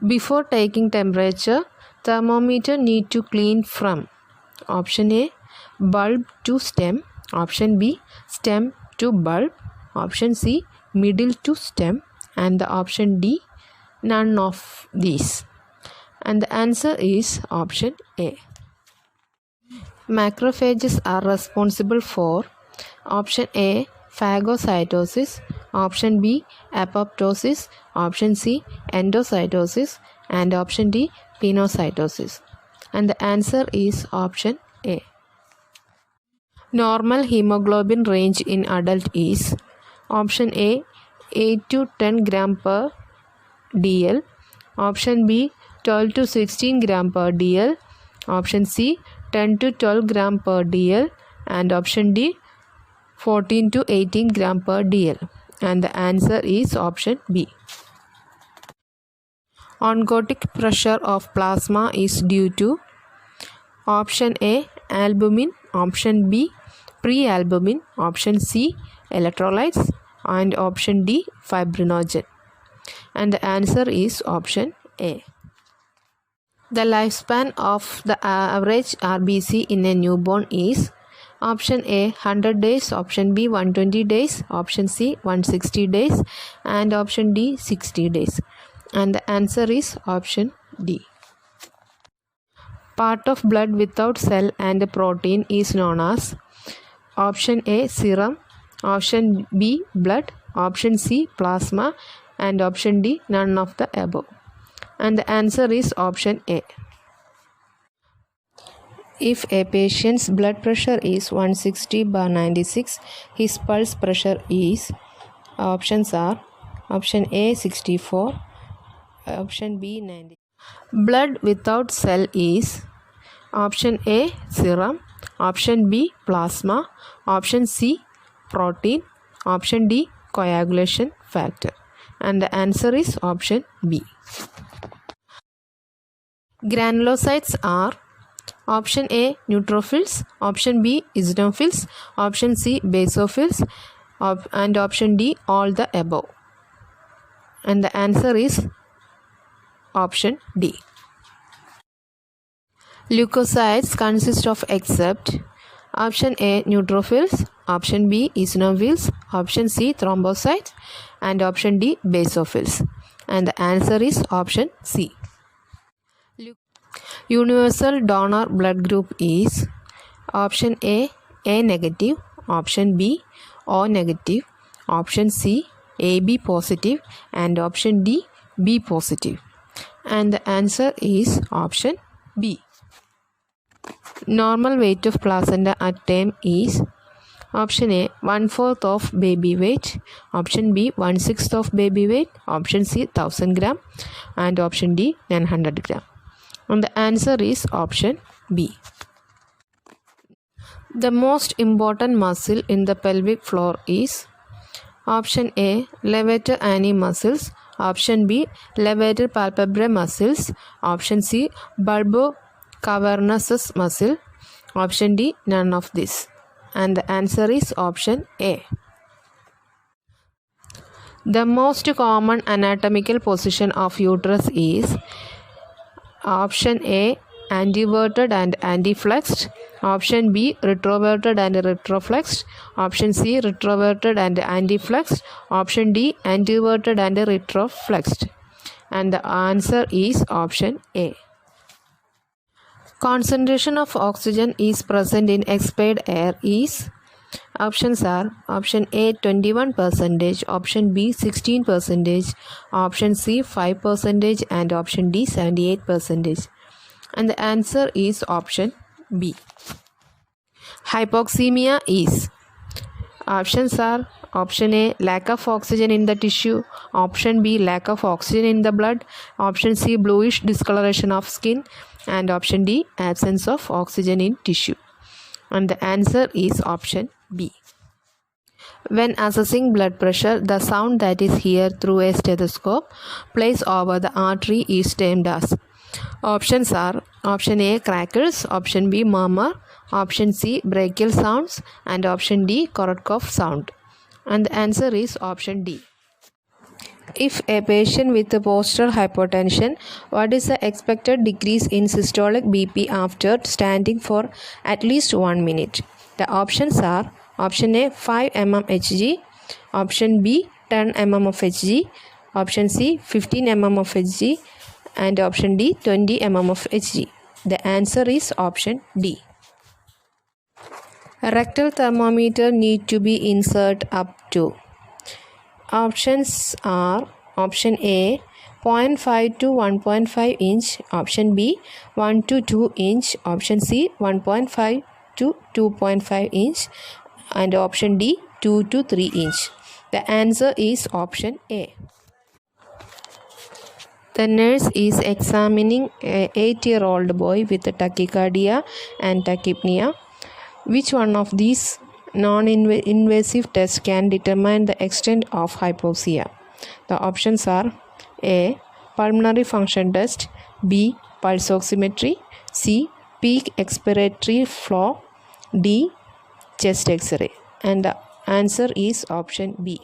Before taking temperature, thermometer need to clean from option A, bulb to stem, option B, stem to bulb, option C, middle to stem, and the option D, none of these. And the answer is option A. Macrophages are responsible for option A, phagocytosis, option B, apoptosis, option C, endocytosis, and option D, pinocytosis. And the answer is option A. Normal hemoglobin range in adult is option A, 8 to 10 gram per dl, option B, 12 to 16 gram per dl, option C, 10 to 12 gram per dl, and option D, 14 to 18 gram per dl. And the answer is option B. Oncotic pressure of plasma is due to option A, albumin, option B, prealbumin, option C, electrolytes, and option D, fibrinogen. And the answer is option A. The lifespan of the average RBC in a newborn is option A, 100 days, option B, 120 days, option C, 160 days, and option D, 60 days. And the answer is option D. Part of blood without cell and protein is known as option A, serum, option B, blood, option C, plasma, and option D, none of the above. And the answer is option A. If a patient's blood pressure is 160/96, his pulse pressure is, options are option A, 64, option B, 90. Blood without cell is option A, serum, option B, plasma, option C, protein, option D, coagulation factor. And the answer is option B. Granulocytes are option A, neutrophils, option B, eosinophils, option C, basophils, and option D, all the above. And the answer is option D. Leukocytes consist of except option A, neutrophils, option B, eosinophils, option C, thrombocytes, and option D, basophils. And the answer is option C. Universal donor blood group is option A, A negative, option B, O negative, option C, AB positive, and option D, B positive. And the answer is option B. Normal weight of placenta at term is option A, 1/4 of baby weight, option B, 1/6 of baby weight, option C, 1000 gram, and option D, 900 gram. And the answer is option B. The most important muscle in the pelvic floor is option A, levator ani muscles, option B, levator palpebrae muscles, option C, bulbocavernous muscle, option D, none of this. And the answer is option A. The most common anatomical position of uterus is option A, anteverted and anteflexed, option B, retroverted and retroflexed, option C, retroverted and anteflexed, option D, anteverted and retroflexed. And the answer is option A. Concentration of oxygen is present in expired air is, options are option A, 21%, option B, 16%, option C, 5%, and option D, 78%. And the answer is option B. Hypoxemia is, options are option A, lack of oxygen in the tissue, option B, lack of oxygen in the blood, option C, bluish discoloration of skin, and option D, absence of oxygen in tissue. And the answer is option B. When assessing blood pressure, the sound that is heard through a stethoscope placed over the artery is termed as, options are option A, crackles, option B, murmur, option C, brachial sounds, and option D, Korotkov sound. And the answer is option D. If a patient with postural hypotension, what is the expected decrease in systolic BP after standing for at least 1 minute? The options are option A 5 mm Hg, option B 10 mm of Hg, option C 15 mm of Hg, and option D 20 mm of Hg. The answer is option D. A rectal thermometer need to be inserted up to. Options are option A 0.5 to 1.5 inch, option B 1 to 2 inch, option C 1.5 to 2.5 inch, and option D 2 to 3 inch. The answer is option A. The nurse is examining an 8-year-old boy with tachycardia and tachypnea. Which one of these non-invasive tests can determine the extent of hypoxia? The options are A. Pulmonary function test, B. Pulse oximetry, C. Peak expiratory flow, D. Chest X-ray. And the answer is option B.